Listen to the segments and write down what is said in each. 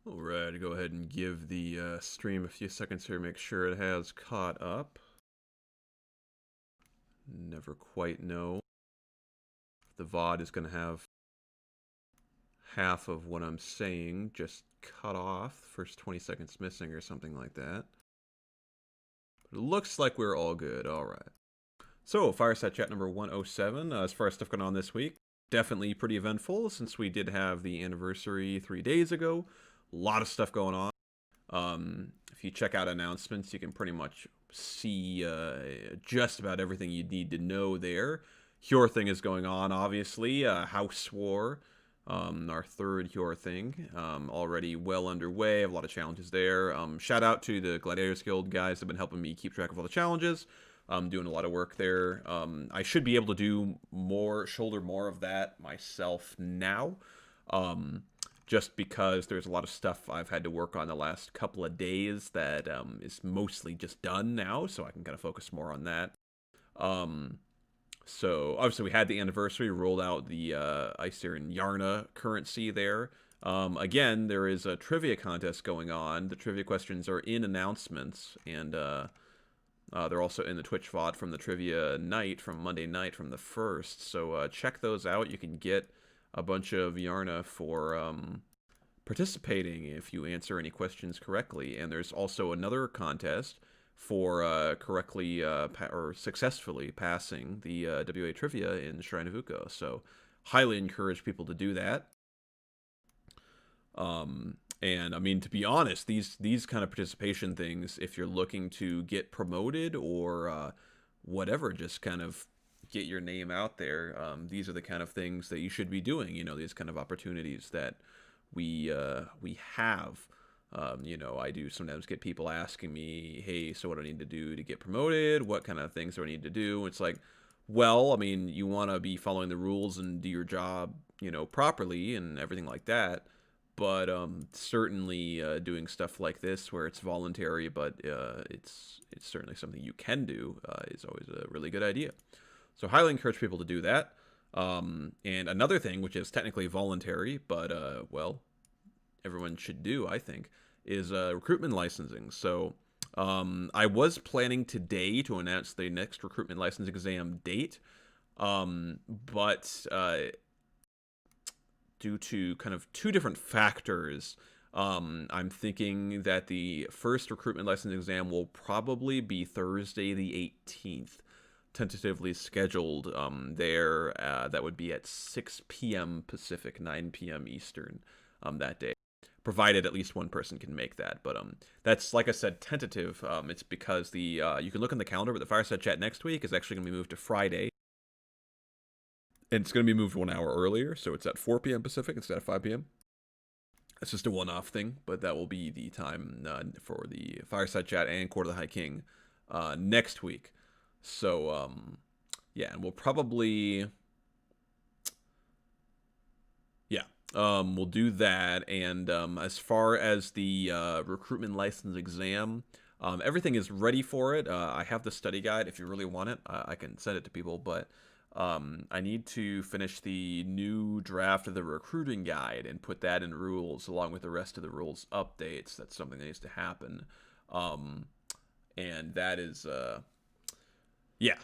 All right, go ahead and give the stream a few seconds here, make sure it has caught up. Never quite know if the VOD is going to have half of what I'm saying just cut off, first 20 seconds missing or something like that. But it looks like we're all good. All right. So, Fireside Chat number 107. As far as stuff going on this week, definitely pretty eventful since we did have the anniversary 3 days ago. A lot of stuff going on. If you check out announcements, you can pretty much see just about everything you need to know there. Hure thing is going on, obviously. House War, our third Hure thing, already well underway. I have a lot of challenges there. Shout out to the Gladiators Guild guys that have been helping me keep track of all the challenges. I'm doing a lot of work there. I should be able to do shoulder more of that myself now. Just because there's a lot of stuff I've had to work on the last couple of days that is mostly just done now, so I can kind of focus more on that. So obviously we had the anniversary, rolled out the Icer and Yarna currency there. Again, there is a trivia contest going on. The trivia questions are in announcements, and they're also in the Twitch VOD from the trivia night, from Monday night, from the 1st. So check those out. You can get a bunch of Yarna for participating if you answer any questions correctly. And there's also another contest for correctly or successfully passing the WA Trivia in Shrine of Uko. So highly encourage people to do that. And I mean, to be honest, these kind of participation things, if you're looking to get promoted or whatever, just kind of get your name out there, these are the kind of things that you should be doing. You know, these kind of opportunities that we have. I do sometimes get people asking me, hey, so what do I need to do to get promoted? What kind of things do I need to do? It's like, well, I mean, you want to be following the rules and do your job, properly and everything like that. But certainly doing stuff like this where it's voluntary, but it's certainly something you can do is always a really good idea. So highly encourage people to do that. And another thing, which is technically voluntary, but, everyone should do, I think, is recruitment licensing. So I was planning today to announce the next recruitment license exam date, but due to kind of two different factors, I'm thinking that the first recruitment license exam will probably be Thursday the 18th, tentatively scheduled there. That would be at 6 p.m. Pacific, 9 p.m. Eastern that day, provided at least one person can make that. But that's, like I said, tentative. It's because you can look on the calendar, but the Fireside Chat next week is actually going to be moved to Friday. And it's going to be moved 1 hour earlier, so it's at 4 p.m. Pacific instead of 5 p.m. It's just a one-off thing, but that will be the time for the Fireside Chat and Court of the High King next week. So, yeah, and we'll probably... Yeah, we'll do that. And as far as the recruitment license exam, everything is ready for it. I have the study guide. If you really want it, I can send it to people, but... I need to finish the new draft of the recruiting guide and put that in rules along with the rest of the rules updates. That's something that needs to happen. And that is,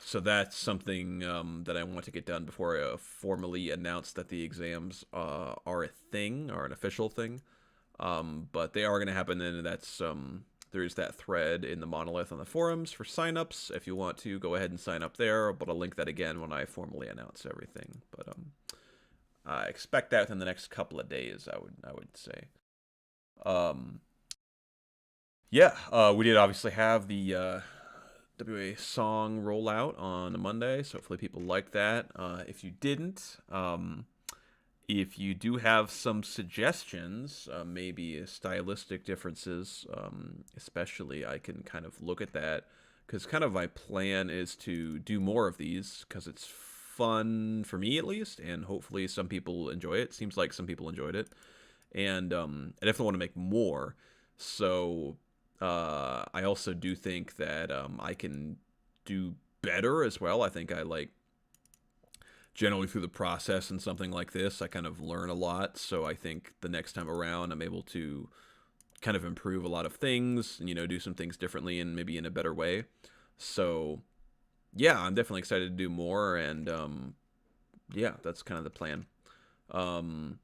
so that's something that I want to get done before I formally announce that the exams are a thing, are an official thing. But they are going to happen, and that's... There's that thread in the monolith on the forums for signups. If you want to, go ahead and sign up there, but I'll link that again when I formally announce everything. But I expect that within the next couple of days, I would say. We did obviously have the WA song rollout on a Monday, so hopefully people liked that. If you didn't, if you do have some suggestions, maybe stylistic differences, especially, I can kind of look at that, because kind of my plan is to do more of these, because it's fun for me at least, and hopefully some people enjoy it. Seems like some people enjoyed it, and I definitely want to make more. So I also do think that I can do better as well. I think I generally through the process and something like this, I kind of learn a lot. So I think the next time around, I'm able to kind of improve a lot of things, and, do some things differently and maybe in a better way. So yeah, I'm definitely excited to do more, and yeah, that's kind of the plan. Um,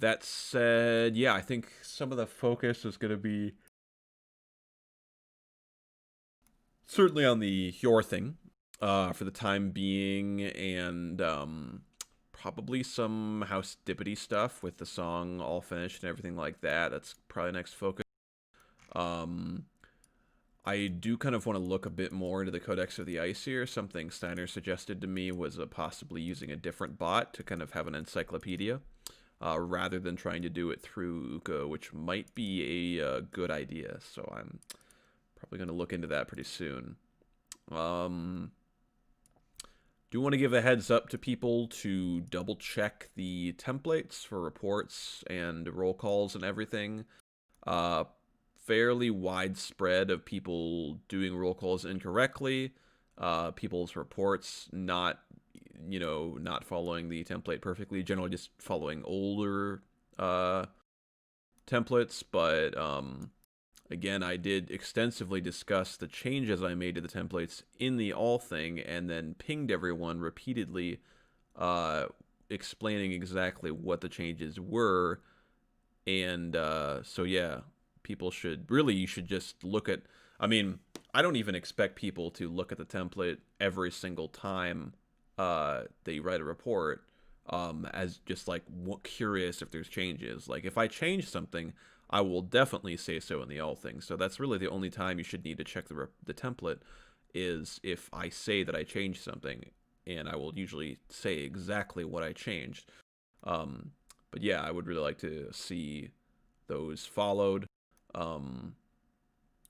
that said, yeah, I think some of the focus is going to be certainly on the Yor thing for the time being, and probably some House Dippity stuff with the song all finished and everything like that. That's probably next focus. Um, I do kind of want to look a bit more into the Codex of the Ice here. Something Steiner suggested to me was possibly using a different bot to kind of have an encyclopedia rather than trying to do it through Uko, which might be a good idea. So I'm probably going to look into that pretty soon. Do want to give a heads up to people to double check the templates for reports and roll calls and everything. Fairly widespread of people doing roll calls incorrectly, people's reports not following the template perfectly, generally just following older templates, but again, I did extensively discuss the changes I made to the templates in the all thing, and then pinged everyone repeatedly, explaining exactly what the changes were. And so yeah, you should just look at. I mean, I don't even expect people to look at the template every single time they write a report, as just like curious if there's changes. Like if I change something, I will definitely say so in the all thing. So that's really the only time you should need to check the template, is if I say that I changed something, and I will usually say exactly what I changed. But yeah, I would really like to see those followed, um,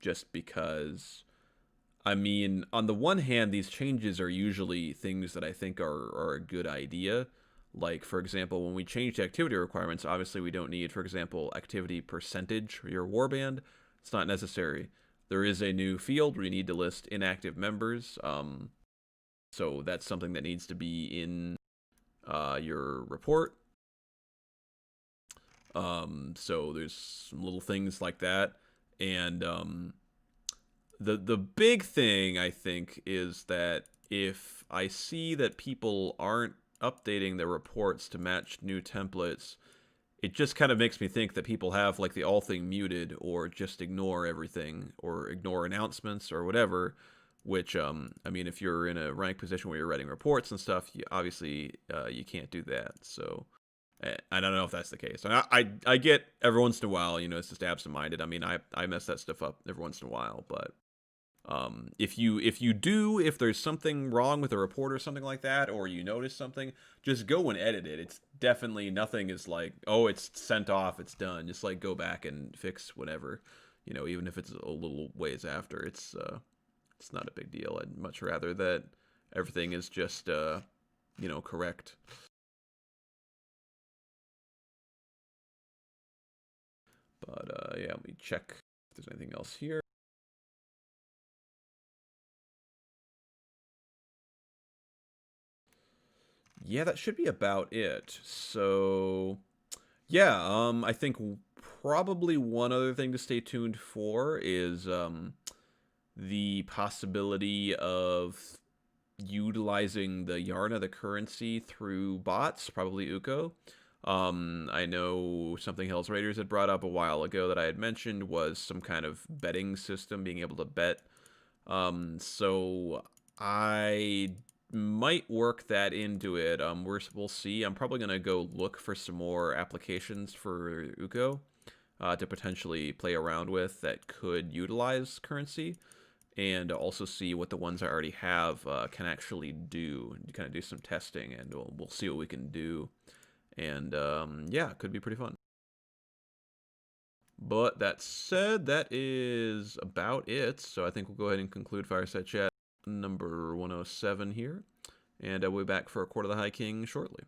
just because. I mean, on the one hand, these changes are usually things that I think are a good idea. Like, for example, when we changed activity requirements, obviously we don't need, for example, activity percentage for your warband. It's not necessary. There is a new field where you need to list inactive members. So that's something that needs to be in your report. So there's some little things like that. And the big thing, I think, is that if I see that people aren't updating their reports to match new templates, it just kind of makes me think that people have like the all thing muted, or just ignore everything, or ignore announcements or whatever. Which I mean, if you're in a rank position where you're writing reports and stuff, obviously you can't do that. So I don't know if that's the case. And I get every once in a while, it's just absent-minded. I mean, I mess that stuff up every once in a while, but if there's something wrong with a report or something like that, or you notice something, just go and edit it. It's definitely, nothing is like, oh, it's sent off, it's done. Just like go back and fix whatever, even if it's a little ways after. It's not a big deal. I'd much rather that everything is just correct. But yeah, let me check if there's anything else here. Yeah, that should be about it. So, yeah, I think probably one other thing to stay tuned for is the possibility of utilizing the Yarna, the currency, through bots, probably Uko. I know something Hell's Raiders had brought up a while ago that I had mentioned was some kind of betting system, being able to bet. So I might work that into it. We'll see. I'm probably gonna go look for some more applications for Uko to potentially play around with that could utilize currency, and also see what the ones I already have can actually do, and kind of do some testing, and we'll see what we can do. And yeah, it could be pretty fun. But that said, that is about it. So I think we'll go ahead and conclude Fireside Chat number 107 here. And we'll be back for a Court of the High King shortly.